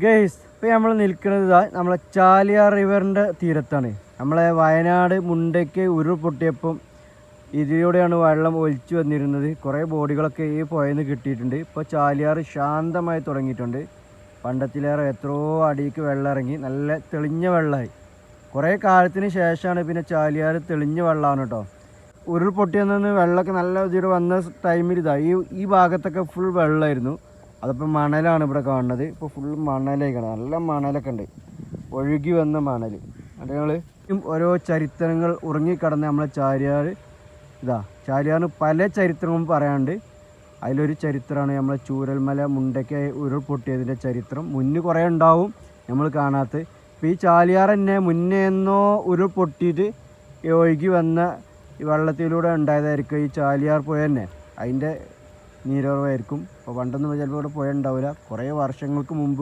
Guys ഇപ്പോൾ നമ്മൾ നിൽക്കുന്നത് നമ്മളെ ചാലിയാർ റിവറിൻ്റെ തീരത്താണ്. നമ്മളെ വയനാട് മുണ്ടയ്ക്ക് ഉരുൾപൊട്ടിയപ്പം ഇതിലൂടെയാണ് വെള്ളം ഒലിച്ചു വന്നിരുന്നത്. കുറേ ബോഡികളൊക്കെ ഈ പുഴയിൽ കിട്ടിയിട്ടുണ്ട്. ഇപ്പോൾ ചാലിയാർ ശാന്തമായി തുടങ്ങിയിട്ടുണ്ട്. പണ്ടത്തിലേറെ എത്രയോ അടിക്ക് വെള്ളം ഇറങ്ങി, നല്ല തെളിഞ്ഞ വെള്ളമായി. കുറേ കാലത്തിന് ശേഷമാണ് പിന്നെ ചാലിയാർ തെളിഞ്ഞ വെള്ളമാണ് കേട്ടോ. ഉരുൾപൊട്ടിയെന്ന് വെള്ളമൊക്കെ നല്ല ഇതിൽ വന്ന ടൈമിൽ ഈ ഭാഗത്തൊക്കെ ഫുൾ വെള്ളമായിരുന്നു. അതിപ്പോൾ മണലാണ് ഇവിടെ കാണുന്നത്. ഇപ്പോൾ ഫുൾ മണലേക്കാണ്, നല്ല മണലൊക്കെ ഉണ്ട്, ഒഴുകി വന്ന മണൽ. ഞങ്ങൾ ഓരോ ചരിത്രങ്ങൾ ഉറങ്ങിക്കിടന്ന് നമ്മളെ ചാലിയാർ ചാലിയാറിന് പല ചരിത്രങ്ങളും പറയാനുണ്ട്. അതിലൊരു ചരിത്രമാണ് നമ്മളെ ചൂരൽമല മുണ്ടയ്ക്ക് ഉരുൾപൊട്ടിയതിൻ്റെ ചരിത്രം. മുന്നേ കുറേ ഉണ്ടാവും നമ്മൾ കാണാത്ത. ഇപ്പോൾ ഈ ചാലിയാർ തന്നെ മുന്നേ എന്നോ ഉരുൾപൊട്ടിയിട്ട് ഒഴുകി വന്ന ഈ വെള്ളത്തിലൂടെ ഉണ്ടായതായിരിക്കും ഈ ചാലിയാർ പുഴ തന്നെ. അതിൻ്റെ നീരുറവായിരിക്കും. അപ്പോൾ പണ്ടൊന്നും ചിലപ്പോൾ ഇവിടെ പുഴ ഉണ്ടാവില്ല. കുറേ വർഷങ്ങൾക്ക് മുമ്പ്